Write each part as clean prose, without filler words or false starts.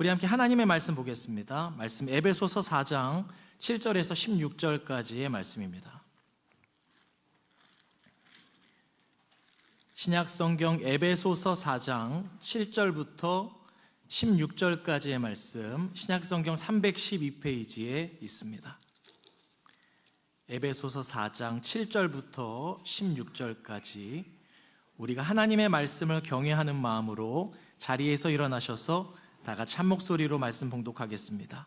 우리 함께 하나님의 말씀 보겠습니다. 말씀 에베소서 4장 7절에서 16절까지의 말씀입니다. 신약성경 에베소서 4장 7절부터 16절까지의 말씀, 신약성경 312페이지에 있습니다. 에베소서 4장 7절부터 16절까지 우리가 하나님의 말씀을 경외하는 마음으로 자리에서 일어나셔서 다 같이 한 목소리로 말씀 봉독하겠습니다.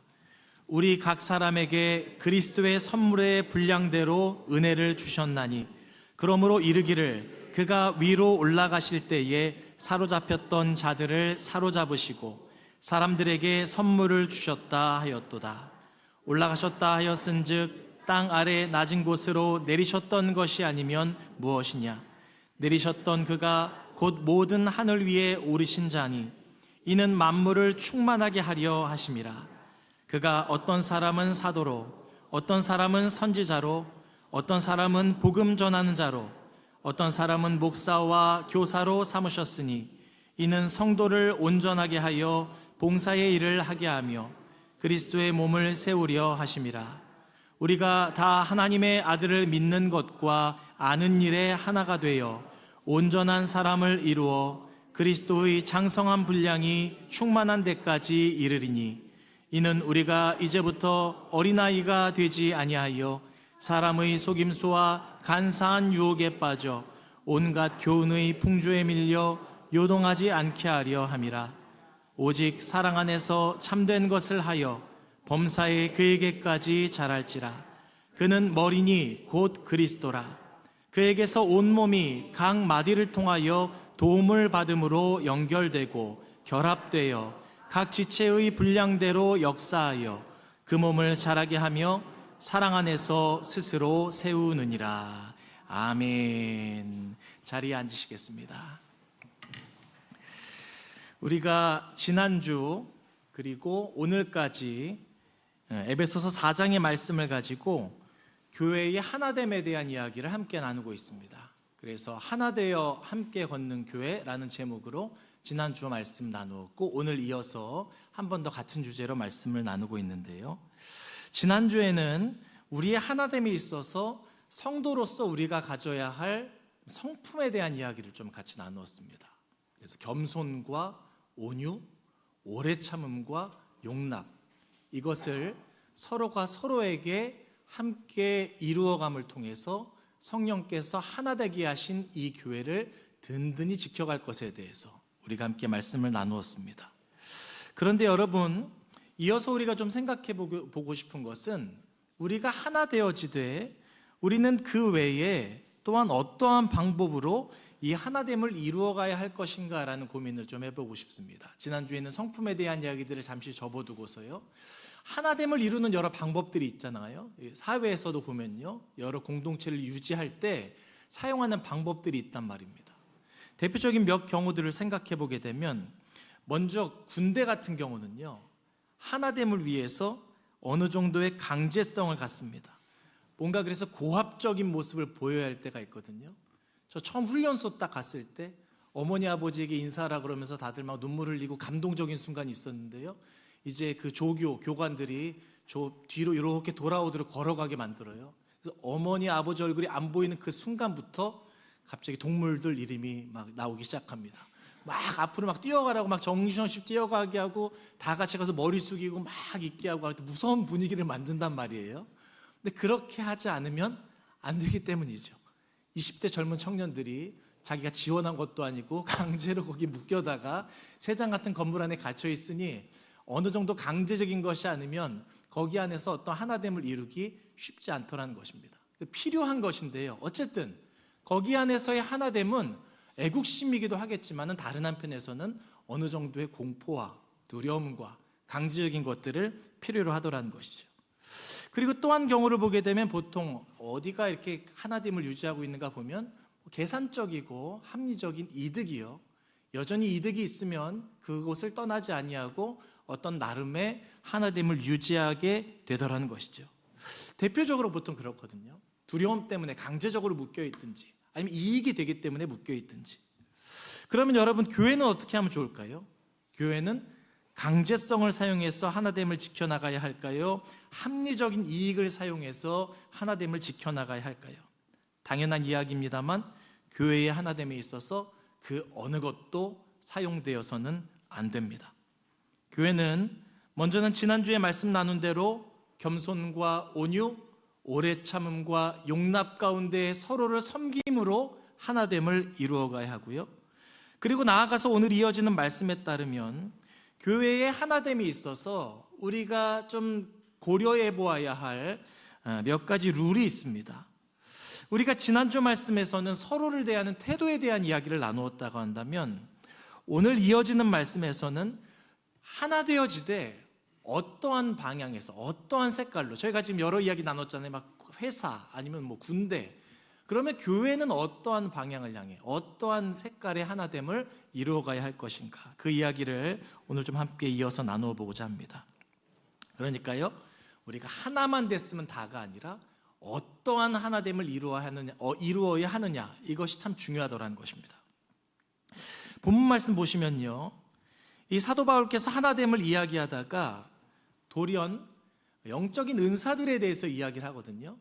우리 각 사람에게 그리스도의 선물의 분량대로 은혜를 주셨나니 그러므로 이르기를 그가 위로 올라가실 때에 사로잡혔던 자들을 사로잡으시고 사람들에게 선물을 주셨다 하였도다. 올라가셨다 하였은즉 땅 아래 낮은 곳으로 내리셨던 것이 아니면 무엇이냐. 내리셨던 그가 곧 모든 하늘 위에 오르신 자니 이는 만물을 충만하게 하려 하심이라. 그가 어떤 사람은 사도로, 어떤 사람은 선지자로, 어떤 사람은 복음 전하는 자로, 어떤 사람은 목사와 교사로 삼으셨으니 이는 성도를 온전하게 하여 봉사의 일을 하게 하며 그리스도의 몸을 세우려 하심이라. 우리가 다 하나님의 아들을 믿는 것과 아는 일에 하나가 되어 온전한 사람을 이루어 그리스도의 장성한 분량이 충만한 데까지 이르리니 이는 우리가 이제부터 어린아이가 되지 아니하여 사람의 속임수와 간사한 유혹에 빠져 온갖 교훈의 풍조에 밀려 요동하지 않게 하려 함이라. 오직 사랑 안에서 참된 것을 하여 범사에 그에게까지 자랄지라. 그는 머리니 곧 그리스도라. 그에게서 온몸이 각 마디를 통하여 도움을 받음으로 연결되고 결합되어 각 지체의 분량대로 역사하여 그 몸을 자라게 하며 사랑 안에서 스스로 세우느니라. 아멘. 자리에 앉으시겠습니다. 우리가 지난주 그리고 오늘까지 에베소서 4장의 말씀을 가지고 교회의 하나됨에 대한 이야기를 함께 나누고 있습니다. 그래서 하나되어 함께 걷는 교회라는 제목으로 지난주 말씀 나누었고 오늘 이어서 한 번 더 같은 주제로 말씀을 나누고 있는데요. 지난주에는 우리의 하나됨에 있어서 성도로서 우리가 가져야 할 성품에 대한 이야기를 좀 같이 나누었습니다. 그래서 겸손과 온유, 오래 참음과 용납, 이것을 서로가 서로에게 함께 이루어감을 통해서 성령께서 하나 되게 하신 이 교회를 든든히 지켜갈 것에 대해서 우리가 함께 말씀을 나누었습니다. 그런데 여러분, 이어서 우리가 좀 생각해 보고 싶은 것은 우리가 하나 되어지되 우리는 그 외에 또한 어떠한 방법으로 이 하나됨을 이루어가야 할 것인가라는 고민을 좀 해보고 싶습니다. 지난주에는 성품에 대한 이야기들을 잠시 접어두고서요, 하나됨을 이루는 여러 방법들이 있잖아요. 사회에서도 보면요, 여러 공동체를 유지할 때 사용하는 방법들이 있단 말입니다. 대표적인 몇 경우들을 생각해 보게 되면, 먼저 군대 같은 경우는요, 하나됨을 위해서 어느 정도의 강제성을 갖습니다. 뭔가 그래서 고압적인 모습을 보여야 할 때가 있거든요. 저 처음 훈련소 딱 갔을 때 어머니 아버지에게 인사하라 그러면서 다들 막 눈물 흘리고 감동적인 순간이 있었는데요, 이제 그 교관들이 저 뒤로 이렇게 돌아오도록 걸어가게 만들어요. 그래서 어머니 아버지 얼굴이 안 보이는 그 순간부터 갑자기 동물들 이름이 막 나오기 시작합니다. 막 앞으로 막 뛰어가라고 막 정신없이 뛰어가게 하고 다 같이 가서 머리 숙이고 막 있게 하고 무서운 분위기를 만든단 말이에요. 근데 그렇게 하지 않으면 안 되기 때문이죠. 20대 젊은 청년들이 자기가 지원한 것도 아니고 강제로 거기 묶여다가 세장 같은 건물 안에 갇혀 있으니 어느 정도 강제적인 것이 아니면 거기 안에서 어떤 하나됨을 이루기 쉽지 않더라는 것입니다. 필요한 것인데요, 어쨌든 거기 안에서의 하나됨은 애국심이기도 하겠지만 다른 한편에서는 어느 정도의 공포와 두려움과 강제적인 것들을 필요로 하더라는 것이죠. 그리고 또 한 경우를 보게 되면 보통 어디가 이렇게 하나됨을 유지하고 있는가 보면 계산적이고 합리적인 이득이요, 여전히 이득이 있으면 그곳을 떠나지 아니하고 어떤 나름의 하나됨을 유지하게 되더라는 것이죠. 대표적으로 보통 그렇거든요. 두려움 때문에 강제적으로 묶여있든지 아니면 이익이 되기 때문에 묶여있든지. 그러면 여러분, 교회는 어떻게 하면 좋을까요? 교회는 강제성을 사용해서 하나됨을 지켜나가야 할까요? 합리적인 이익을 사용해서 하나됨을 지켜나가야 할까요? 당연한 이야기입니다만 교회의 하나됨에 있어서 그 어느 것도 사용되어서는 안 됩니다. 교회는 먼저는 지난주에 말씀 나눈 대로 겸손과 온유, 오래 참음과 용납 가운데 서로를 섬김으로 하나됨을 이루어가야 하고요. 그리고 나아가서 오늘 이어지는 말씀에 따르면 교회의 하나됨에 있어서 우리가 좀 고려해 보아야 할 몇 가지 룰이 있습니다. 우리가 지난주 말씀에서는 서로를 대하는 태도에 대한 이야기를 나누었다고 한다면 오늘 이어지는 말씀에서는 하나 되어지되 어떠한 방향에서 어떠한 색깔로, 저희가 지금 여러 이야기 나눴잖아요. 막 회사 아니면 뭐 군대, 그러면 교회는 어떠한 방향을 향해 어떠한 색깔의 하나됨을 이루어가야 할 것인가, 그 이야기를 오늘 좀 함께 이어서 나누어 보고자 합니다. 그러니까요, 우리가 하나만 됐으면 다가 아니라 어떠한 하나됨을 이루어야 하느냐, 이것이 참 중요하더라는 것입니다. 본문 말씀 보시면요, 이 사도 바울께서 하나됨을 이야기하다가 돌연 영적인 은사들에 대해서 이야기를 하거든요.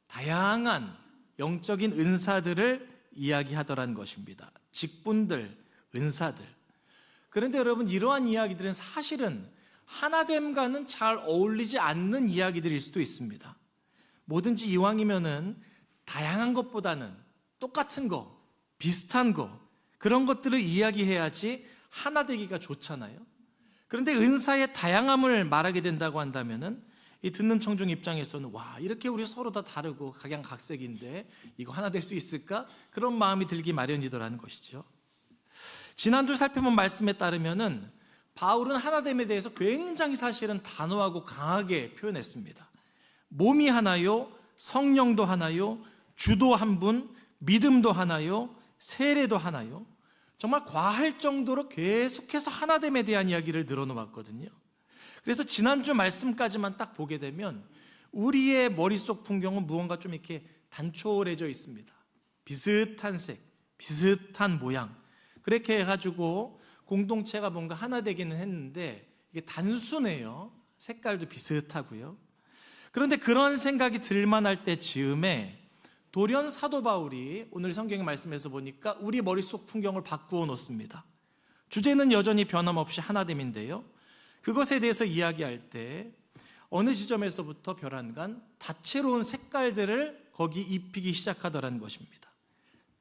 다양한 영적인 은사들을 이야기하더라는 것입니다. 직분들, 은사들. 그런데 여러분, 이러한 이야기들은 사실은 하나됨과는 잘 어울리지 않는 이야기들일 수도 있습니다. 뭐든지 이왕이면은 다양한 것보다는 똑같은 거, 비슷한 거, 그런 것들을 이야기해야지 하나 되기가 좋잖아요. 그런데 은사의 다양함을 말하게 된다고 한다면은 이 듣는 청중 입장에서는 와, 이렇게 우리 서로 다 다르고 각양각색인데 이거 하나 될 수 있을까? 그런 마음이 들기 마련이더라는 것이죠. 지난주 살펴본 말씀에 따르면은 바울은 하나됨에 대해서 굉장히 사실은 단호하고 강하게 표현했습니다. 몸이 하나요, 성령도 하나요, 주도 한 분, 믿음도 하나요, 세례도 하나요. 정말 과할 정도로 계속해서 하나됨에 대한 이야기를 늘어놓았거든요. 그래서 지난주 말씀까지만 딱 보게 되면 우리의 머릿속 풍경은 무언가 좀 이렇게 단촐해져 있습니다. 비슷한 색, 비슷한 모양, 그렇게 해가지고 공동체가 뭔가 하나 되기는 했는데 이게 단순해요. 색깔도 비슷하고요. 그런데 그런 생각이 들만할 때 즈음에 돌연 사도 바울이 오늘 성경의 말씀에서 보니까 우리 머릿속 풍경을 바꾸어 놓습니다. 주제는 여전히 변함없이 하나됨인데요, 그것에 대해서 이야기할 때 어느 지점에서부터 별안간 다채로운 색깔들을 거기 입히기 시작하더라는 것입니다.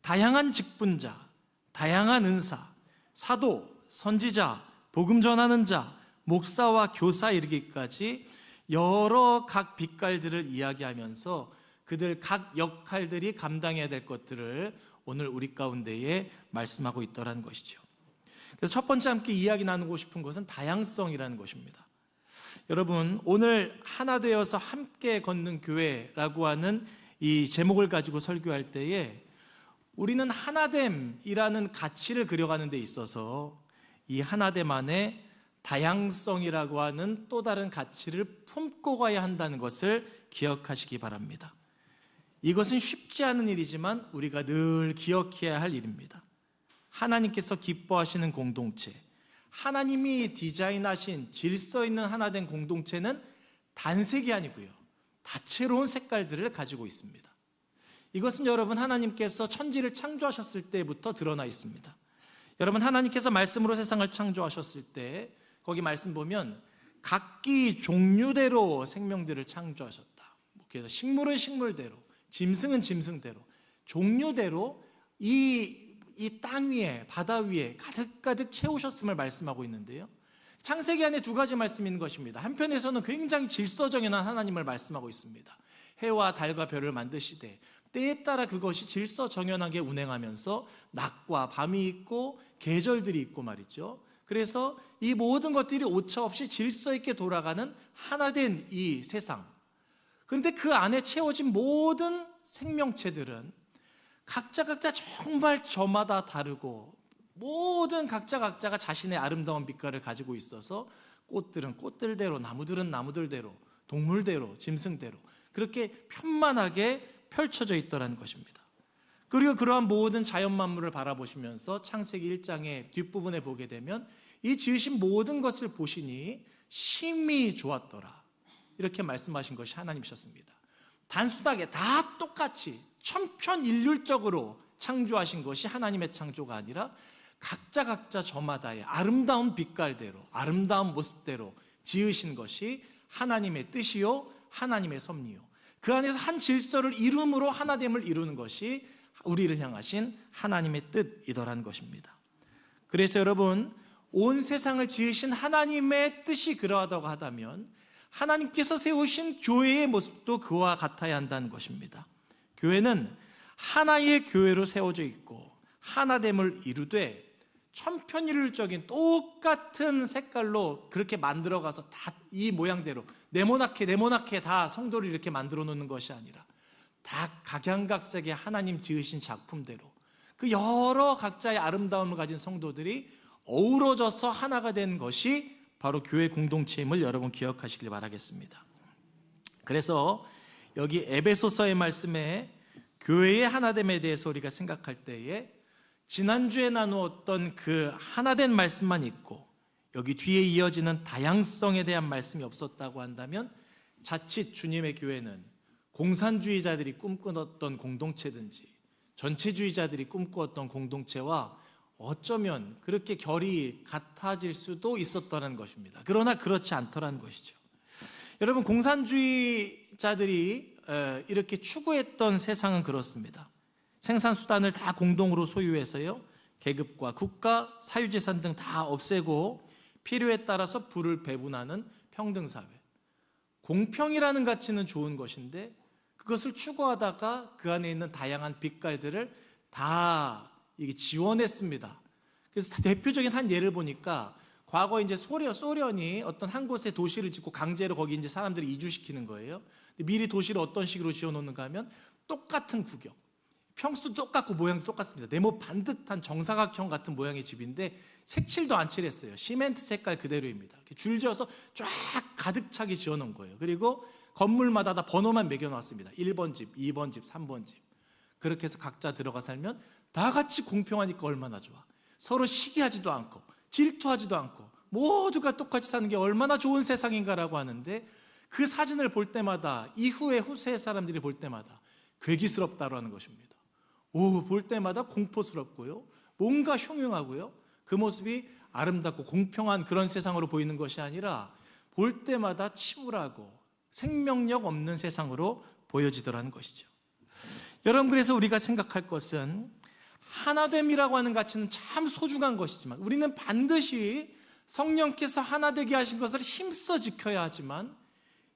다양한 직분자, 다양한 은사, 사도, 선지자, 복음 전하는 자, 목사와 교사 이르기까지 여러 각 빛깔들을 이야기하면서 그들 각 역할들이 감당해야 될 것들을 오늘 우리 가운데에 말씀하고 있더라는 것이죠. 그래서 첫 번째 함께 이야기 나누고 싶은 것은 다양성이라는 것입니다. 여러분, 오늘 하나 되어서 함께 걷는 교회라고 하는 이 제목을 가지고 설교할 때에 우리는 하나됨이라는 가치를 그려가는 데 있어서 이 하나됨 안에 다양성이라고 하는 또 다른 가치를 품고 가야 한다는 것을 기억하시기 바랍니다. 이것은 쉽지 않은 일이지만 우리가 늘 기억해야 할 일입니다. 하나님께서 기뻐하시는 공동체, 하나님이 디자인하신 질서 있는 하나된 공동체는 단색이 아니고요, 다채로운 색깔들을 가지고 있습니다. 이것은 여러분, 하나님께서 천지를 창조하셨을 때부터 드러나 있습니다. 여러분, 하나님께서 말씀으로 세상을 창조하셨을 때 거기 말씀 보면 각기 종류대로 생명들을 창조하셨다. 그래서 식물은 식물대로, 짐승은 짐승대로, 종류대로 이 땅 위에, 바다 위에 가득가득 채우셨음을 말씀하고 있는데요, 창세기 안에 두 가지 말씀이 있는 것입니다. 한편에서는 굉장히 질서정연한 하나님을 말씀하고 있습니다. 해와 달과 별을 만드시되 때에 따라 그것이 질서정연하게 운행하면서 낮과 밤이 있고 계절들이 있고 말이죠. 그래서 이 모든 것들이 오차없이 질서 있게 돌아가는 하나된 이 세상, 그런데 그 안에 채워진 모든 생명체들은 각자 정말 저마다 다르고 모든 각자가 자신의 아름다운 빛깔을 가지고 있어서 꽃들은 꽃들대로, 나무들은 나무들대로, 동물대로, 짐승대로 그렇게 편만하게 펼쳐져 있더라는 것입니다. 그리고 그러한 모든 자연 만물을 바라보시면서 창세기 1장의 뒷부분에 보게 되면 이 지으신 모든 것을 보시니 심히 좋았더라. 이렇게 말씀하신 것이 하나님이셨습니다. 단순하게 다 똑같이 천편일률적으로 창조하신 것이 하나님의 창조가 아니라 각자 저마다의 아름다운 빛깔대로, 아름다운 모습대로 지으신 것이 하나님의 뜻이요 하나님의 섭리요, 그 안에서 한 질서를 이룸으로 하나됨을 이루는 것이 우리를 향하신 하나님의 뜻이더라는 것입니다. 그래서 여러분, 온 세상을 지으신 하나님의 뜻이 그러하다고 하다면 하나님께서 세우신 교회의 모습도 그와 같아야 한다는 것입니다. 교회는 하나의 교회로 세워져 있고 하나됨을 이루되 천편일률적인 똑같은 색깔로 그렇게 만들어가서 다 이 모양대로 네모나게 다 성도를 이렇게 만들어 놓는 것이 아니라 다 각양각색의 하나님 지으신 작품대로 그 여러 각자의 아름다움을 가진 성도들이 어우러져서 하나가 된 것이 바로 교회 공동체임을 여러분 기억하시길 바라겠습니다. 그래서 여기 에베소서의 말씀에 교회의 하나됨에 대해서 우리가 생각할 때에 지난주에 나누었던 그 하나된 말씀만 있고 여기 뒤에 이어지는 다양성에 대한 말씀이 없었다고 한다면 자칫 주님의 교회는 공산주의자들이 꿈꾸었던 공동체든지 전체주의자들이 꿈꾸었던 공동체와 어쩌면 그렇게 결이 같아질 수도 있었다는 것입니다. 그러나 그렇지 않더라는 것이죠. 여러분, 공산주의자들이 이렇게 추구했던 세상은 그렇습니다. 생산수단을 다 공동으로 소유해서요, 계급과 국가, 사유재산 등 다 없애고 필요에 따라서 부를 배분하는 평등사회. 공평이라는 가치는 좋은 것인데 그것을 추구하다가 그 안에 있는 다양한 빛깔들을 다 지원했습니다. 그래서 대표적인 한 예를 보니까 과거 이제 소련이 어떤 한 곳에 도시를 짓고 강제로 거기 이제 사람들을 이주시키는 거예요. 미리 도시를 어떤 식으로 지어놓는가 하면 똑같은 구경, 평수도 똑같고 모양도 똑같습니다. 네모 반듯한 정사각형 같은 모양의 집인데 색칠도 안 칠했어요. 시멘트 색깔 그대로입니다. 줄 지어서 쫙 가득 차게 지어놓은 거예요. 그리고 건물마다 다 번호만 매겨놨습니다. 1번 집, 2번 집, 3번 집. 그렇게 해서 각자 들어가 살면 다 같이 공평하니까 얼마나 좋아. 서로 시기하지도 않고 질투하지도 않고 모두가 똑같이 사는 게 얼마나 좋은 세상인가라고 하는데, 그 사진을 볼 때마다 이후에 후세의 사람들이 볼 때마다 괴기스럽다고 하는 것입니다. 볼 때마다 공포스럽고요, 뭔가 흉흉하고요, 그 모습이 아름답고 공평한 그런 세상으로 보이는 것이 아니라 볼 때마다 침울하고 생명력 없는 세상으로 보여지더라는 것이죠. 여러분, 그래서 우리가 생각할 것은 하나됨이라고 하는 가치는 참 소중한 것이지만 우리는 반드시 성령께서 하나되게 하신 것을 힘써 지켜야 하지만,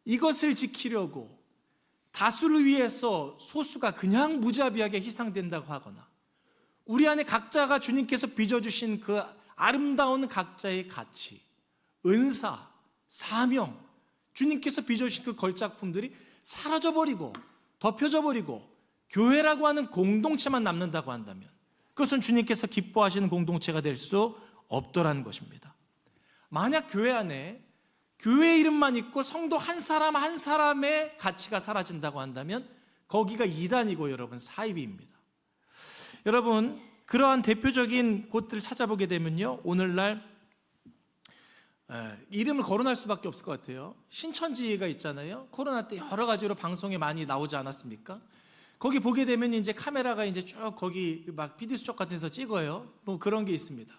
이것을 지키려고 다수를 위해서 소수가 그냥 무자비하게 희생된다고 하거나, 우리 안에 각자가 주님께서 빚어주신 그 아름다운 각자의 가치, 은사, 사명, 주님께서 빚어주신 그 걸작품들이 사라져버리고 덮여져버리고 교회라고 하는 공동체만 남는다고 한다면 그것은 주님께서 기뻐하시는 공동체가 될 수 없더라는 것입니다. 만약 교회 안에 교회 이름만 있고 성도 한 사람 한 사람의 가치가 사라진다고 한다면 거기가 이단이고 여러분 사이비입니다. 여러분, 그러한 대표적인 곳들을 찾아보게 되면요, 오늘날 이름을 거론할 수밖에 없을 것 같아요. 신천지가 있잖아요. 코로나 때 여러 가지로 방송에 많이 나오지 않았습니까? 거기 보게 되면 이제 카메라가 이제 쭉 거기 막 PD 수첩 같은 데서 찍어요. 뭐 그런 게 있습니다.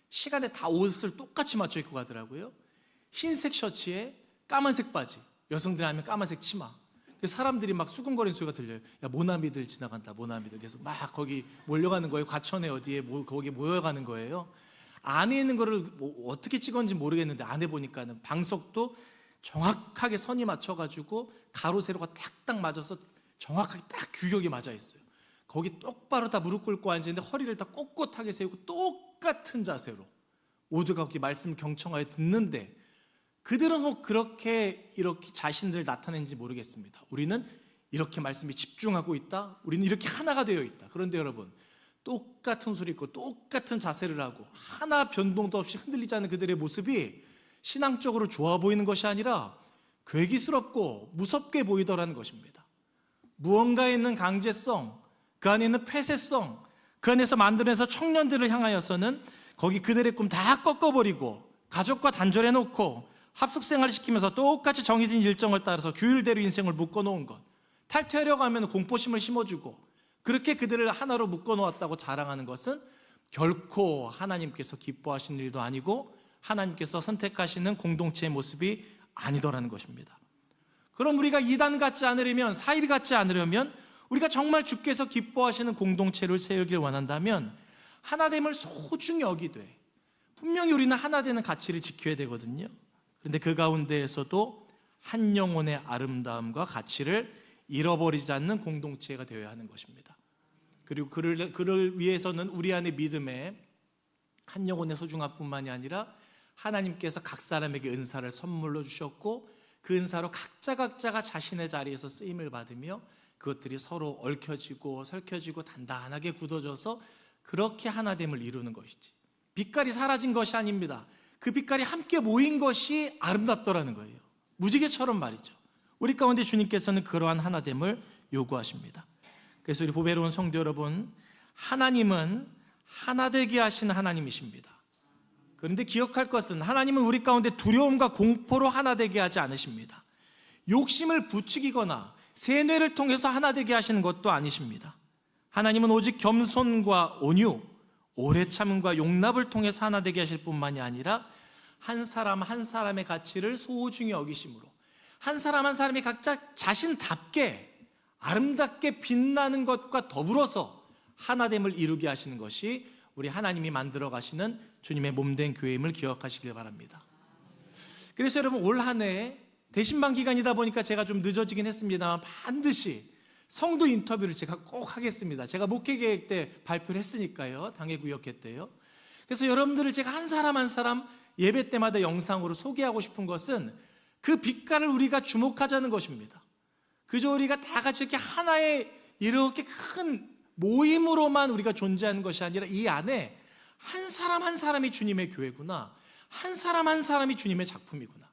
시간에 다 옷을 똑같이 맞춰 입고 가더라고요. 흰색 셔츠에 까만색 바지, 여성들 하면 까만색 치마. 사람들이 막 수근거리는 소리가 들려요. 야, 모나미들 지나간다, 모나미들. 그래서 막 거기 몰려가는 거예요. 과천에 어디에 거기 모여가는 거예요. 안에 있는 거를 뭐 어떻게 찍었는지 모르겠는데 안에 보니까는 방석도 정확하게 선이 맞춰가지고 가로 세로가 딱딱 맞아서 정확하게 딱 규격이 맞아 있어요. 거기 똑바로 다 무릎 꿇고 앉아있는데 허리를 다 꼿꼿하게 세우고 똑같은 자세로 모두가 거기 말씀을 경청하여 듣는데, 그들은 혹 그렇게 이렇게 자신들을 나타내는지 모르겠습니다. 우리는 이렇게 말씀에 집중하고 있다, 우리는 이렇게 하나가 되어 있다. 그런데 여러분, 똑같은 소리 있고 똑같은 자세를 하고 하나 변동도 없이 흔들리지 않는 그들의 모습이 신앙적으로 좋아 보이는 것이 아니라 괴기스럽고 무섭게 보이더라는 것입니다. 무언가에 있는 강제성, 그 안에 있는 폐쇄성, 그 안에서 만들어내서 청년들을 향하여서는 거기 그들의 꿈 다 꺾어버리고 가족과 단절해놓고 합숙생활을 시키면서 똑같이 정해진 일정을 따라서 규율대로 인생을 묶어놓은 것, 탈퇴하려고 하면 공포심을 심어주고 그렇게 그들을 하나로 묶어놓았다고 자랑하는 것은 결코 하나님께서 기뻐하시는 일도 아니고 하나님께서 선택하시는 공동체의 모습이 아니더라는 것입니다. 그럼 우리가 이단 같지 않으려면, 사이비 같지 않으려면, 우리가 정말 주께서 기뻐하시는 공동체를 세우길 원한다면 하나됨을 소중히 여기되, 분명히 우리는 하나되는 가치를 지켜야 되거든요. 그런데 그 가운데에서도 한 영혼의 아름다움과 가치를 잃어버리지 않는 공동체가 되어야 하는 것입니다. 그리고 그를 위해서는 우리 안의 믿음에 한 영혼의 소중함뿐만이 아니라 하나님께서 각 사람에게 은사를 선물로 주셨고 그 은사로 각자가 자신의 자리에서 쓰임을 받으며 그것들이 서로 얽혀지고 설켜지고 단단하게 굳어져서 그렇게 하나됨을 이루는 것이지, 빛깔이 사라진 것이 아닙니다. 그 빛깔이 함께 모인 것이 아름답더라는 거예요. 무지개처럼 말이죠. 우리 가운데 주님께서는 그러한 하나됨을 요구하십니다. 그래서 우리 보배로운 성도 여러분, 하나님은 하나되게 하시는 하나님이십니다. 그런데 기억할 것은 하나님은 우리 가운데 두려움과 공포로 하나되게 하지 않으십니다. 욕심을 부추기거나 세뇌를 통해서 하나되게 하시는 것도 아니십니다. 하나님은 오직 겸손과 온유, 오래 참음과 용납을 통해서 하나되게 하실 뿐만이 아니라 한 사람 한 사람의 가치를 소중히 여기심으로 한 사람 한 사람이 각자 자신답게 아름답게 빛나는 것과 더불어서 하나됨을 이루게 하시는 것이 우리 하나님이 만들어 가시는 주님의 몸된 교회임을 기억하시길 바랍니다. 그래서 여러분, 올 한 해 대신방 기간이다 보니까 제가 좀 늦어지긴 했습니다만 반드시 성도 인터뷰를 제가 꼭 하겠습니다. 제가 목회계획 때 발표를 했으니까요. 당회구역회 때요. 그래서 여러분들을 제가 한 사람 한 사람 예배 때마다 영상으로 소개하고 싶은 것은 그 빛깔을 우리가 주목하자는 것입니다. 그저 우리가 다 같이 이렇게 하나의 이렇게 큰 모임으로만 우리가 존재하는 것이 아니라 이 안에 한 사람 한 사람이 주님의 교회구나, 한 사람 한 사람이 주님의 작품이구나.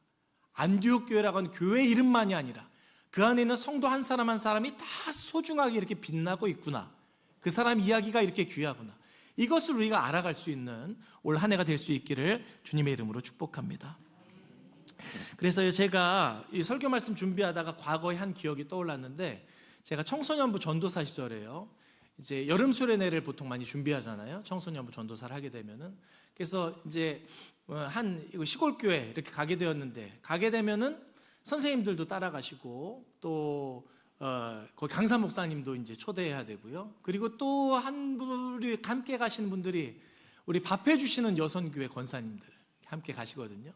안디옥 교회라고 하는 교회 이름만이 아니라 그 안에 있는 성도 한 사람 한 사람이 다 소중하게 이렇게 빛나고 있구나, 그 사람 이야기가 이렇게 귀하구나, 이것을 우리가 알아갈 수 있는 올 한 해가 될 수 있기를 주님의 이름으로 축복합니다. 그래서 제가 이 설교 말씀 준비하다가 과거의 한 기억이 떠올랐는데, 제가 청소년부 전도사 시절에요, 이제 여름 수련회를 보통 많이 준비하잖아요. 청소년부 전도사를 하게 되면은. 그래서 이제 한 시골 교회 이렇게 가게 되었는데, 가게 되면은 선생님들도 따라가시고 또 거기 강사 목사님도 이제 초대해야 되고요. 그리고 또 한 분이 함께 가시는 분들이 우리 밥해 주시는 여선교회 권사님들 함께 가시거든요.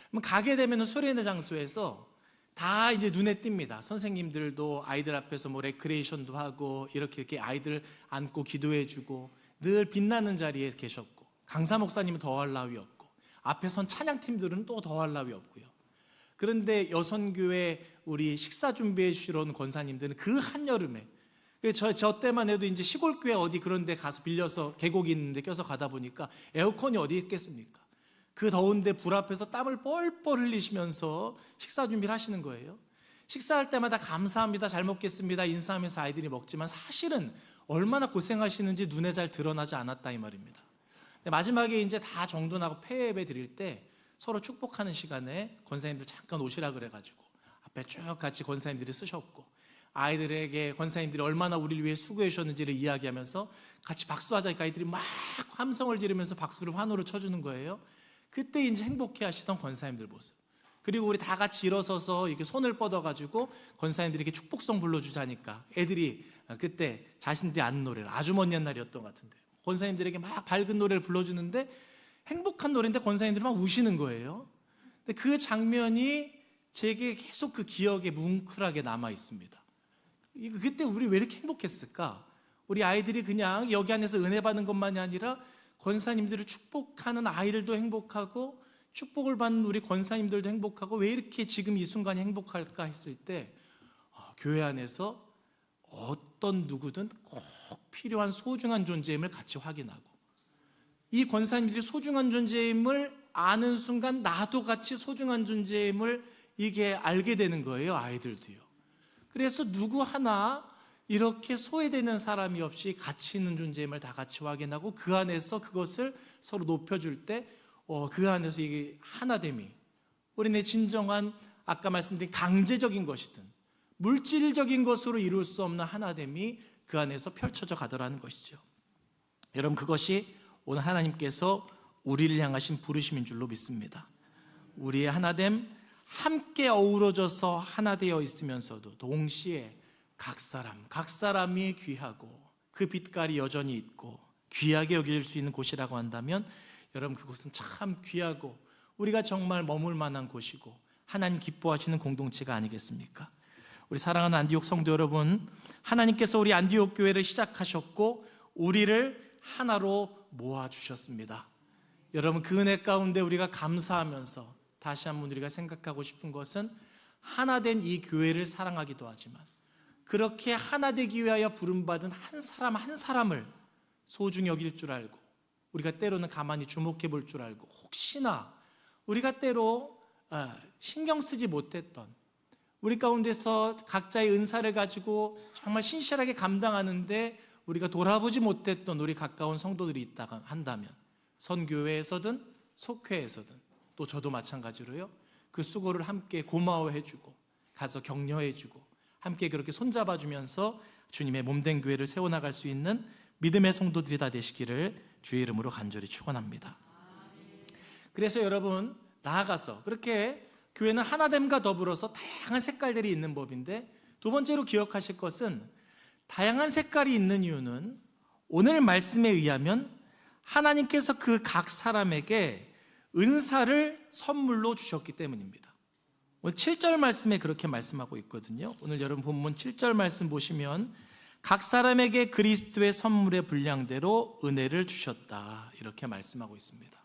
그럼 가게 되면 수련회 장소에서 다 이제 눈에 띕니다. 선생님들도 아이들 앞에서 뭐 레크레이션도 하고 이렇게 아이들 안고 기도해주고 늘 빛나는 자리에 계셨고, 강사 목사님은 더할 나위 없고, 앞에 선 찬양팀들은 또 더할 나위 없고요. 그런데 여선교회 우리 식사 준비해 주시러 온 권사님들은 그 한여름에, 저 때만 해도 이제 시골교회 어디 그런 데 가서 빌려서 계곡이 있는데 껴서 가다 보니까 에어컨이 어디 있겠습니까? 그 더운데 불 앞에서 땀을 뻘뻘 흘리시면서 식사 준비를 하시는 거예요. 식사할 때마다 감사합니다, 잘 먹겠습니다 인사하면서 아이들이 먹지만 사실은 얼마나 고생하시는지 눈에 잘 드러나지 않았다 이 말입니다. 마지막에 이제 다 정돈하고 폐예배 드릴 때 서로 축복하는 시간에 권사님들 잠깐 오시라 그래가지고 앞에 쭉 같이 권사님들이 쓰셨고, 아이들에게 권사님들이 얼마나 우리를 위해 수고해 주셨는지를 이야기하면서 같이 박수하자니까 아이들이 막 함성을 지르면서 박수를 환호를 쳐주는 거예요. 그때 이제 행복해 하시던 권사님들 모습, 그리고 우리 다 같이 일어서서 이렇게 손을 뻗어가지고 권사님들이 이렇게 축복성 불러주자니까 애들이 그때 자신들이 아는 노래를, 아주 먼 옛날이었던 것 같은데 권사님들에게 막 밝은 노래를 불러주는데 행복한 노래인데 권사님들이 막 우시는 거예요. 근데 그 장면이 제게 계속 그 기억에 뭉클하게 남아 있습니다. 그때 우리 왜 이렇게 행복했을까? 우리 아이들이 그냥 여기 안에서 은혜 받는 것만이 아니라 권사님들을 축복하는 아이들도 행복하고 축복을 받는 우리 권사님들도 행복하고, 왜 이렇게 지금 이 순간이 행복할까 했을 때 교회 안에서 어떤 누구든 꼭 필요한 소중한 존재임을 같이 확인하고, 이 권사님들이 소중한 존재임을 아는 순간 나도 같이 소중한 존재임을 이게 알게 되는 거예요, 아이들도요. 그래서 누구 하나 이렇게 소외되는 사람이 없이 가치 있는 존재임을 다 같이 확인하고 그 안에서 그것을 서로 높여줄 때 그 안에서 이게 하나됨이 우리네 진정한 아까 말씀드린 강제적인 것이든 물질적인 것으로 이룰 수 없는 하나됨이 그 안에서 펼쳐져 가더라는 것이죠. 여러분, 그것이 오늘 하나님께서 우리를 향하신 부르심인 줄로 믿습니다. 우리의 하나됨, 함께 어우러져서 하나 되어 있으면서도 동시에 각 사람이 귀하고 그 빛깔이 여전히 있고 귀하게 여겨질 수 있는 곳이라고 한다면 여러분, 그곳은 참 귀하고 우리가 정말 머물 만한 곳이고 하나님 기뻐하시는 공동체가 아니겠습니까? 우리 사랑하는 안디옥 성도 여러분, 하나님께서 우리 안디옥 교회를 시작하셨고 우리를 하나로 모아주셨습니다. 여러분, 그 은혜 가운데 우리가 감사하면서 다시 한번 우리가 생각하고 싶은 것은 하나된 이 교회를 사랑하기도 하지만 그렇게 하나 되기 위하여 부름받은 한 사람 한 사람을 소중히 여길 줄 알고 우리가 때로는 가만히 주목해 볼 줄 알고 혹시나 우리가 때로 신경 쓰지 못했던 우리 가운데서 각자의 은사를 가지고 정말 신실하게 감당하는데 우리가 돌아보지 못했던 우리 가까운 성도들이 있다가 한다면 선교회에서든 속회에서든 또 저도 마찬가지로요, 그 수고를 함께 고마워해주고 가서 격려해주고 함께 그렇게 손잡아주면서 주님의 몸된 교회를 세워나갈 수 있는 믿음의 성도들이 다 되시기를 주의 이름으로 간절히 축원합니다. 그래서 여러분, 나아가서 그렇게 교회는 하나됨과 더불어서 다양한 색깔들이 있는 법인데 두 번째로 기억하실 것은 다양한 색깔이 있는 이유는 오늘 말씀에 의하면 하나님께서 그 각 사람에게 은사를 선물로 주셨기 때문입니다. 오늘 7절 말씀에 그렇게 말씀하고 있거든요. 오늘 여러분 본문 7절 말씀 보시면 각 사람에게 그리스도의 선물의 분량대로 은혜를 주셨다, 이렇게 말씀하고 있습니다.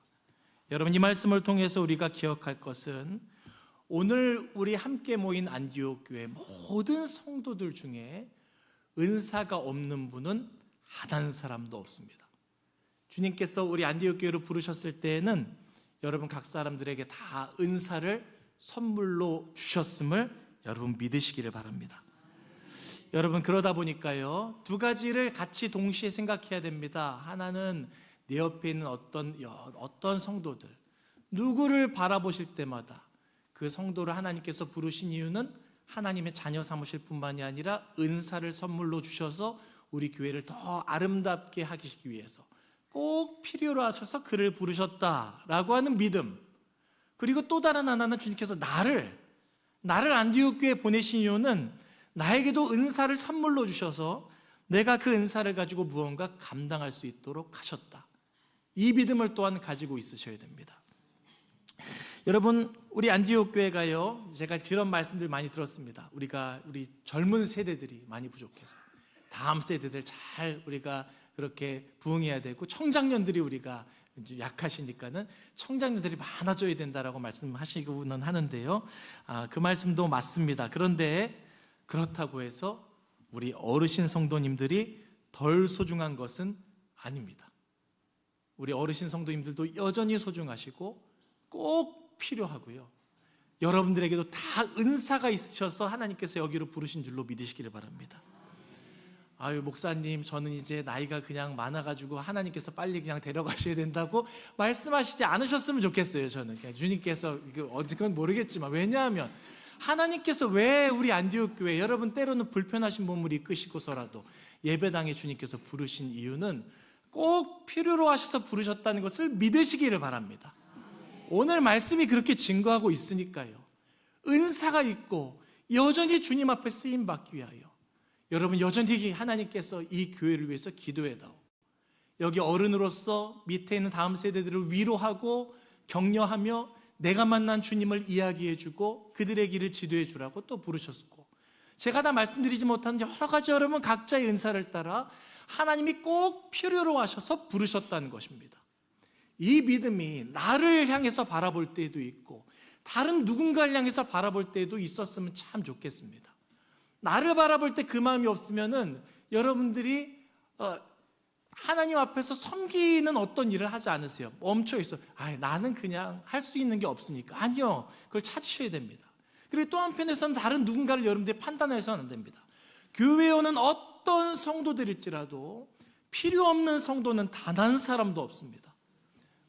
여러분, 이 말씀을 통해서 우리가 기억할 것은 오늘 우리 함께 모인 안디옥 교회 모든 성도들 중에 은사가 없는 분은 한 사람도 없습니다. 주님께서 우리 안디옥 교회로 부르셨을 때에는 여러분 각 사람들에게 다 은사를 선물로 주셨음을 여러분 믿으시기를 바랍니다. 여러분, 그러다 보니까요, 두 가지를 같이 동시에 생각해야 됩니다. 하나는 내 옆에 있는 어떤 성도들, 누구를 바라보실 때마다 그 성도를 하나님께서 부르신 이유는 하나님의 자녀 삼으실 뿐만이 아니라 은사를 선물로 주셔서 우리 교회를 더 아름답게 하시기 위해서 꼭 필요로 하셔서 그를 부르셨다라고 하는 믿음, 그리고 또 다른 하나는 주님께서 나를 안디옥 교회에 보내신 이유는 나에게도 은사를 선물로 주셔서 내가 그 은사를 가지고 무언가 감당할 수 있도록 하셨다. 이 믿음을 또한 가지고 있으셔야 됩니다. 여러분, 우리 안디옥 교회가요, 제가 그런 말씀들 많이 들었습니다. 우리 젊은 세대들이 많이 부족해서 다음 세대들 잘 우리가 그렇게 부응해야 되고 청장년들이 우리가 이제 약하시니까는 청장년들이 많아져야 된다라고 말씀하시고는 하는데요, 그 말씀도 맞습니다. 그런데 그렇다고 해서 우리 어르신 성도님들이 덜 소중한 것은 아닙니다. 우리 어르신 성도님들도 여전히 소중하시고 꼭 필요하고요, 여러분들에게도 다 은사가 있으셔서 하나님께서 여기로 부르신 줄로 믿으시기를 바랍니다. 아유, 목사님, 저는 이제 나이가 그냥 많아가지고 하나님께서 빨리 그냥 데려가셔야 된다고 말씀하시지 않으셨으면 좋겠어요. 저는 그냥 주님께서 어쨌건 모르겠지만, 왜냐하면 하나님께서 왜 우리 안디옥 교회 여러분 때로는 불편하신 몸을 이끄시고서라도 예배당에 주님께서 부르신 이유는 꼭 필요로 하셔서 부르셨다는 것을 믿으시기를 바랍니다. 오늘 말씀이 그렇게 증거하고 있으니까요, 은사가 있고 여전히 주님 앞에 쓰임받기 위하여 여러분 여전히 하나님께서 이 교회를 위해서 기도해다오, 여기 어른으로서 밑에 있는 다음 세대들을 위로하고 격려하며 내가 만난 주님을 이야기해주고 그들의 길을 지도해 주라고 또 부르셨고, 제가 다 말씀드리지 못한 여러 가지 여러분 각자의 은사를 따라 하나님이 꼭 필요로 하셔서 부르셨다는 것입니다. 이 믿음이 나를 향해서 바라볼 때도 있고 다른 누군가를 향해서 바라볼 때도 있었으면 참 좋겠습니다. 나를 바라볼 때 그 마음이 없으면은 여러분들이 하나님 앞에서 섬기는 어떤 일을 하지 않으세요. 멈춰 있어. 나는 그냥 할 수 있는 게 없으니까. 아니요, 그걸 찾으셔야 됩니다. 그리고 또 한편에서는 다른 누군가를 여러분들이 판단해서는 안 됩니다. 교회에 오는 어떤 성도들일지라도 필요 없는 성도는 단 한 사람도 없습니다.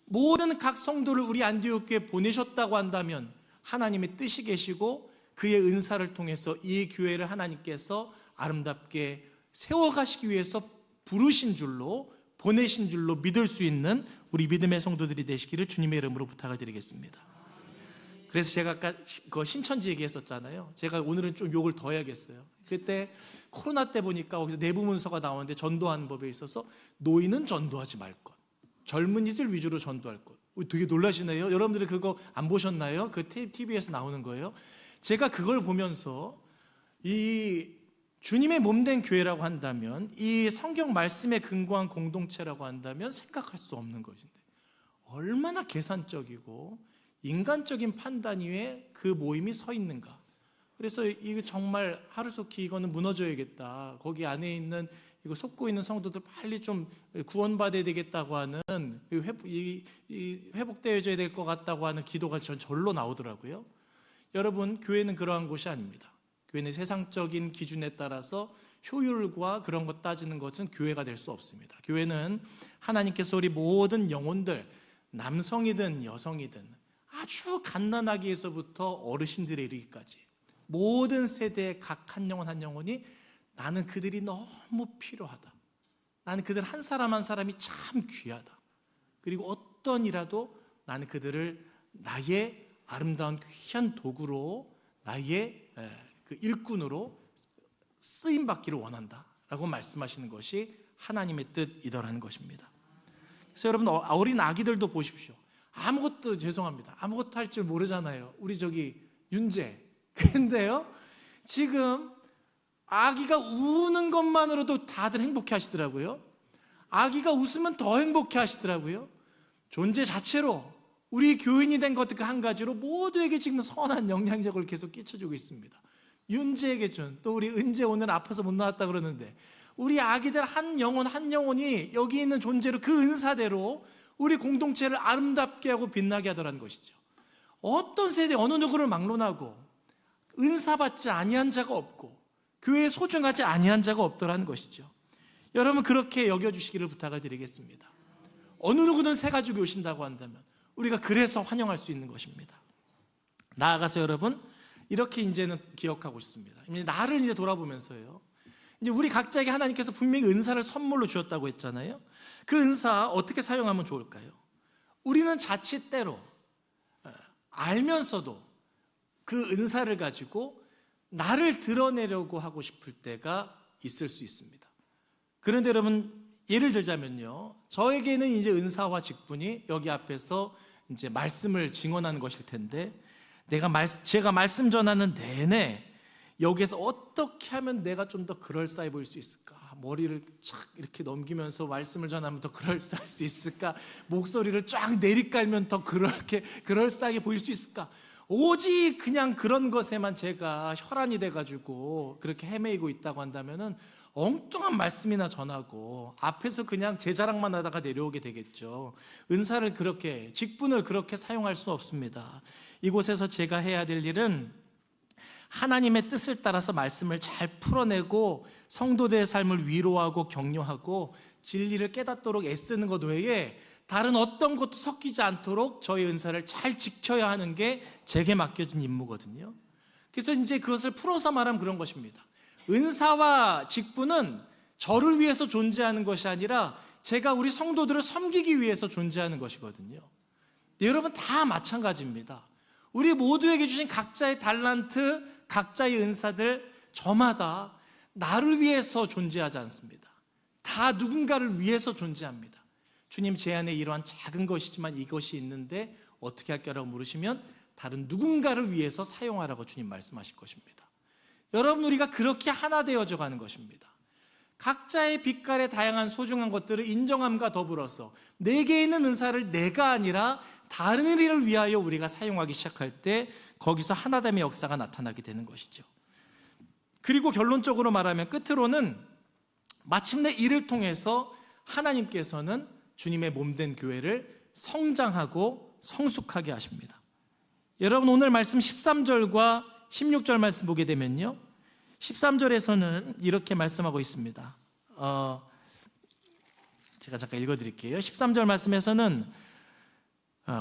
모든 각 성도를 우리 안디옥교에 보내셨다고 한다면 하나님의 뜻이 계시고 그의 은사를 통해서 이 교회를 하나님께서 아름답게 세워가시기 위해서 부르신 줄로, 보내신 줄로 믿을 수 있는 우리 믿음의 성도들이 되시기를 주님의 이름으로 부탁을 드리겠습니다. 그래서 제가 아까 그 신천지 얘기했었잖아요. 제가 오늘은 좀 욕을 더 해야겠어요. 그때 코로나 때 보니까 거기서 내부 문서가 나오는데 전도하는 법에 있어서 노인은 전도하지 말 것, 젊은이들 위주로 전도할 것. 되게 놀라시네요. 여러분들이 그거 안 보셨나요? 그 TV에서 나오는 거예요. 제가 그걸 보면서 이 주님의 몸된 교회라고 한다면, 이 성경 말씀에 근거한 공동체라고 한다면 생각할 수 없는 것인데 얼마나 계산적이고 인간적인 판단 위에 그 모임이 서 있는가. 그래서 이거 정말 하루속히 이거는 무너져야겠다. 거기 안에 있는 이거 속고 있는 성도들 빨리 좀 구원받아야 되겠다고 하는, 회복되어져야 될 것 같다고 하는 기도가 절로 나오더라고요. 여러분, 교회는 그러한 곳이 아닙니다. 교회는 세상적인 기준에 따라서 효율과 그런 것 따지는 것은 교회가 될 수 없습니다. 교회는 하나님께서 우리 모든 영혼들, 남성이든 여성이든 아주 갓난아기에서부터 어르신들에 이르기까지 모든 세대의 각 한 영혼 한 영혼이 나는 그들이 너무 필요하다. 나는 그들 한 사람 한 사람이 참 귀하다. 그리고 어떤 이라도 나는 그들을 나의 아름다운 귀한 도구로, 나의 그 일꾼으로 쓰임받기를 원한다라고 말씀하시는 것이 하나님의 뜻이더라는 것입니다. 그래서 여러분, 어린 아기들도 보십시오. 아무것도, 죄송합니다, 아무것도 할 줄 모르잖아요. 우리 저기 윤재. 근데요, 지금 아기가 우는 것만으로도 다들 행복해 하시더라고요. 아기가 웃으면 더 행복해 하시더라고요. 존재 자체로 우리 교인이 된 것 그 한 가지로 모두에게 지금 선한 영향력을 계속 끼쳐주고 있습니다. 윤재에게 준, 또 우리 은재 오늘 아파서 못 나왔다 그러는데 우리 아기들 한 영혼 한 영혼이 여기 있는 존재로 그 은사대로 우리 공동체를 아름답게 하고 빛나게 하더라는 것이죠. 어떤 세대 어느 누구를 막론하고 은사받지 아니한 자가 없고 교회에 소중하지 아니한 자가 없더라는 것이죠. 여러분, 그렇게 여겨주시기를 부탁을 드리겠습니다. 어느 누구든 새 가지고 오신다고 한다면 우리가 그래서 환영할 수 있는 것입니다. 나아가서 여러분, 이렇게 이제는 기억하고 싶습니다. 나를 이제 돌아보면서요, 이제 우리 각자에게 하나님께서 분명히 은사를 선물로 주었다고 했잖아요. 그 은사 어떻게 사용하면 좋을까요? 우리는 자칫 때로 알면서도 그 은사를 가지고 나를 드러내려고 하고 싶을 때가 있을 수 있습니다. 그런데 여러분, 예를 들자면요, 저에게는 이제 은사와 직분이 여기 앞에서 이제 말씀을 증언하는 것일 텐데, 제가 말씀 전하는 내내 여기에서 어떻게 하면 내가 좀 더 그럴싸해 보일 수 있을까? 머리를 쫙 이렇게 넘기면서 말씀을 전하면 더 그럴싸할 수 있을까? 목소리를 쫙 내리깔면 더 그럴싸하게 보일 수 있을까? 오직 그냥 그런 것에만 제가 혈안이 돼가지고 그렇게 헤매이고 있다고 한다면은 엉뚱한 말씀이나 전하고 앞에서 그냥 제 자랑만 하다가 내려오게 되겠죠. 은사를 그렇게, 직분을 그렇게 사용할 수 없습니다. 이곳에서 제가 해야 될 일은 하나님의 뜻을 따라서 말씀을 잘 풀어내고 성도들의 삶을 위로하고 격려하고 진리를 깨닫도록 애쓰는 것 외에 다른 어떤 것도 섞이지 않도록 저의 은사를 잘 지켜야 하는 게 제게 맡겨진 임무거든요. 그래서 이제 그것을 풀어서 말하면 그런 것입니다. 은사와 직분은 저를 위해서 존재하는 것이 아니라 제가 우리 성도들을 섬기기 위해서 존재하는 것이거든요. 네, 여러분, 다 마찬가지입니다. 우리 모두에게 주신 각자의 달란트, 각자의 은사들 저마다 나를 위해서 존재하지 않습니다. 다 누군가를 위해서 존재합니다. 주님, 제 안에 이러한 작은 것이지만 이것이 있는데 어떻게 할까라고 물으시면 다른 누군가를 위해서 사용하라고 주님 말씀하실 것입니다. 여러분, 우리가 그렇게 하나 되어져 가는 것입니다. 각자의 빛깔의 다양한 소중한 것들을 인정함과 더불어서 내게 있는 은사를 내가 아니라 다른 일을 위하여 우리가 사용하기 시작할 때 거기서 하나됨의 역사가 나타나게 되는 것이죠. 그리고 결론적으로 말하면, 끝으로는 마침내 이를 통해서 하나님께서는 주님의 몸된 교회를 성장하고 성숙하게 하십니다. 여러분, 오늘 말씀 13절과 16절 말씀 보게 되면요, 13절에서는 이렇게 말씀하고 있습니다. 제가 잠깐 읽어드릴게요. 13절 말씀에서는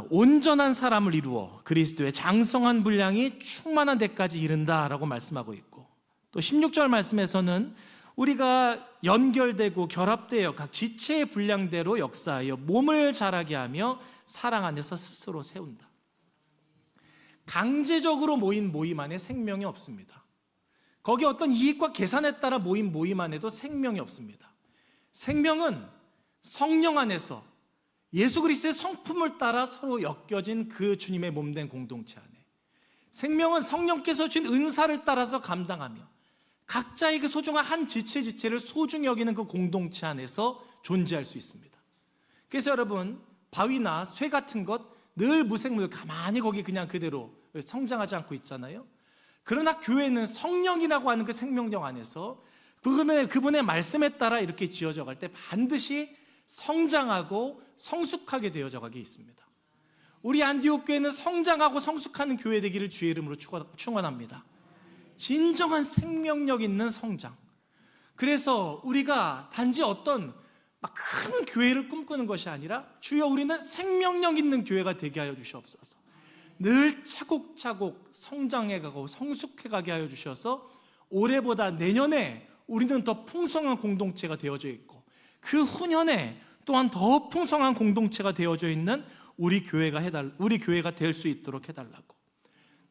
온전한 사람을 이루어 그리스도의 장성한 분량이 충만한 데까지 이른다라고 말씀하고 있고, 또 16절 말씀에서는 우리가 연결되고 결합되어 각 지체의 분량대로 역사하여 몸을 자라게 하며 사랑 안에서 스스로 세운다. 강제적으로 모인 모임 안에 생명이 없습니다. 거기 어떤 이익과 계산에 따라 모인 모임 안에도 생명이 없습니다. 생명은 성령 안에서 예수 그리스도의 성품을 따라 서로 엮여진 그 주님의 몸된 공동체 안에, 생명은 성령께서 주신 은사를 따라서 감당하며 각자의 그 소중한 한 지체를 소중히 여기는 그 공동체 안에서 존재할 수 있습니다. 그래서 여러분, 바위나 쇠 같은 것 늘 무생물 가만히 거기 그냥 그대로 성장하지 않고 있잖아요. 그러나 교회는 성령이라고 하는 그 생명력 안에서 그분의 말씀에 따라 이렇게 지어져 갈 때 반드시 성장하고 성숙하게 되어져 가게 있습니다. 우리 안디옥 교회는 성장하고 성숙하는 교회 되기를 주의 이름으로 축원합니다. 진정한 생명력 있는 성장. 그래서 우리가 단지 어떤 막 큰 교회를 꿈꾸는 것이 아니라, 주여 우리는 생명력 있는 교회가 되게 하여 주시옵소서. 늘 차곡차곡 성장해가고 성숙해가게 하여 주셔서 올해보다 내년에 우리는 더 풍성한 공동체가 되어져 있고, 그 후년에 또한 더 풍성한 공동체가 되어져 있는 우리 교회가 될 수 있도록 해달라고.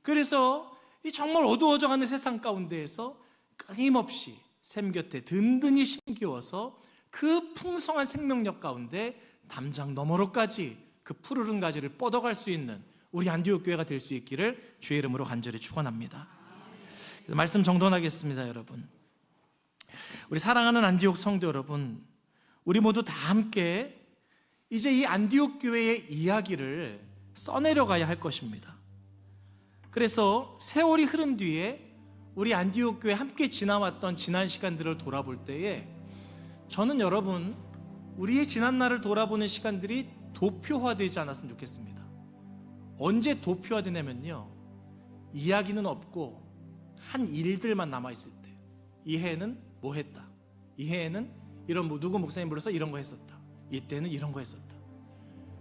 그래서 이 정말 어두워져가는 세상 가운데에서 끊임없이 샘 곁에 든든히 심기워서 그 풍성한 생명력 가운데 담장 너머로까지 그 푸르른 가지를 뻗어갈 수 있는 우리 안디옥 교회가 될 수 있기를 주의 이름으로 간절히 축원합니다. 말씀 정돈하겠습니다. 여러분, 우리 사랑하는 안디옥 성도 여러분, 우리 모두 다 함께 이제 이 안디옥 교회의 이야기를 써내려가야 할 것입니다. 그래서 세월이 흐른 뒤에 우리 안디옥 교회 함께 지나왔던 지난 시간들을 돌아볼 때에, 저는 여러분, 우리의 지난 날을 돌아보는 시간들이 도표화되지 않았으면 좋겠습니다. 언제 도표화되냐면요, 이야기는 없고 한 일들만 남아있을 때, 이 해에는 뭐 했다, 이 해에는 이런 누구 목사님 불러서 이런 거 했었다, 이때는 이런 거 했었다,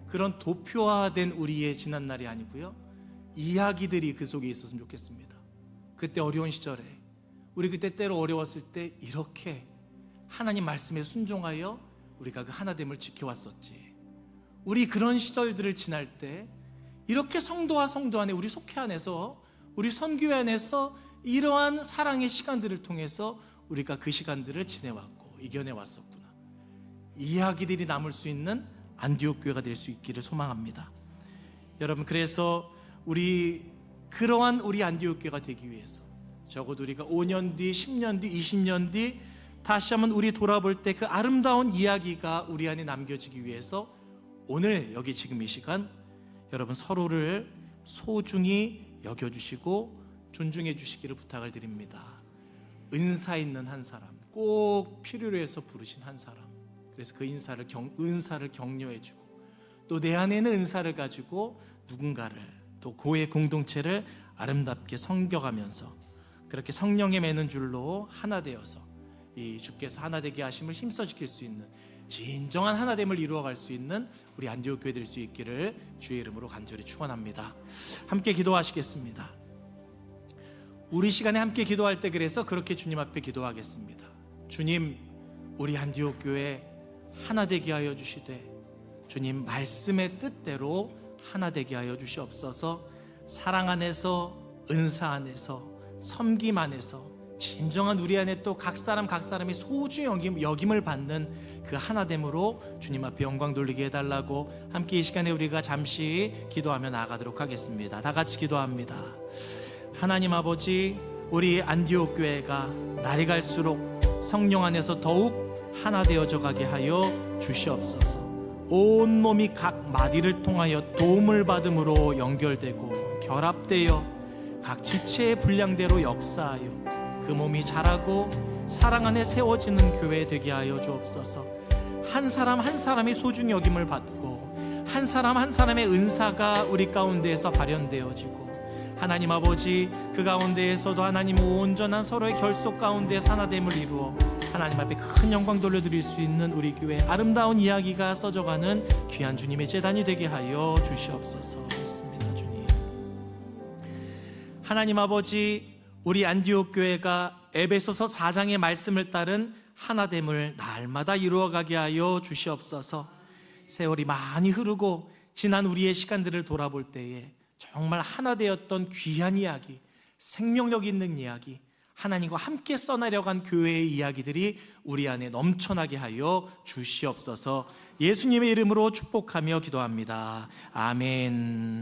그런 도표화된 우리의 지난 날이 아니고요, 이야기들이 그 속에 있었으면 좋겠습니다. 그때 어려운 시절에, 우리 그때 때로 어려웠을 때 이렇게 하나님 말씀에 순종하여 우리가 그 하나됨을 지켜왔었지. 우리 그런 시절들을 지날 때 이렇게 성도와 성도 안에, 우리 속회 안에서, 우리 선교회 안에서 이러한 사랑의 시간들을 통해서 우리가 그 시간들을 지내왔고 이겨내왔었구나. 이야기들이 남을 수 있는 안디옥 교회가 될 수 있기를 소망합니다. 여러분, 그래서 그러한 우리 안디옥 교회가 되기 위해서 적어도 우리가 5년 뒤, 10년 뒤, 20년 뒤 다시 한번 우리 돌아볼 때 그 아름다운 이야기가 우리 안에 남겨지기 위해서 오늘 여기 지금 이 시간 여러분 서로를 소중히 여겨주시고 존중해 주시기를 부탁을 드립니다. 은사 있는 한 사람, 꼭 필요로 해서 부르신 한 사람, 그래서 그 은사를 격려해주고, 또 내 안에는 은사를 가지고 누군가를, 또 교회 공동체를 아름답게 섬겨가면서 그렇게 성령에 매는 줄로 하나 되어서 이 주께서 하나 되게 하심을 힘써지킬 수 있는 진정한 하나됨을 이루어갈 수 있는 우리 안디옥 교회 될 수 있기를 주의 이름으로 간절히 축원합니다. 함께 기도하시겠습니다. 우리 시간에 함께 기도할 때 그래서 그렇게 주님 앞에 기도하겠습니다. 주님, 우리 안디옥 교회 하나 되게 하여 주시되, 주님 말씀의 뜻대로 하나 되게 하여 주시옵소서. 사랑 안에서, 은사 안에서, 섬김 안에서 진정한 우리 안에 또 각 사람이 소중히 여김을 받는 그 하나됨으로 주님 앞에 영광 돌리게 해달라고 함께 이 시간에 우리가 잠시 기도하며 나아가도록 하겠습니다. 다 같이 기도합니다. 하나님 아버지, 우리 안디옥 교회가 날이 갈수록 성령 안에서 더욱 하나 되어져 가게 하여 주시옵소서. 온몸이 각 마디를 통하여 도움을 받음으로 연결되고 결합되어 각 지체의 분량대로 역사하여 그 몸이 자라고 사랑 안에 세워지는 교회 되게 하여 주옵소서. 한 사람 한 사람이 소중히 여김을 받고 한 사람 한 사람의 은사가 우리 가운데에서 발현되어지고 하나님 아버지, 그 가운데에서도 하나님 온전한 서로의 결속 가운데서 하나됨을 이루어 하나님 앞에 큰 영광 돌려드릴 수 있는 우리 교회 아름다운 이야기가 써져가는 귀한 주님의 제단이 되게 하여 주시옵소서. 믿습니다. 주님, 하나님 아버지, 우리 안디옥 교회가 에베소서 4장의 말씀을 따른 하나됨을 날마다 이루어가게 하여 주시옵소서. 세월이 많이 흐르고 지난 우리의 시간들을 돌아볼 때에 정말 하나 되었던 귀한 이야기, 생명력 있는 이야기, 하나님과 함께 써내려간 교회의 이야기들이 우리 안에 넘쳐나게 하여 주시옵소서. 예수님의 이름으로 축복하며 기도합니다. 아멘.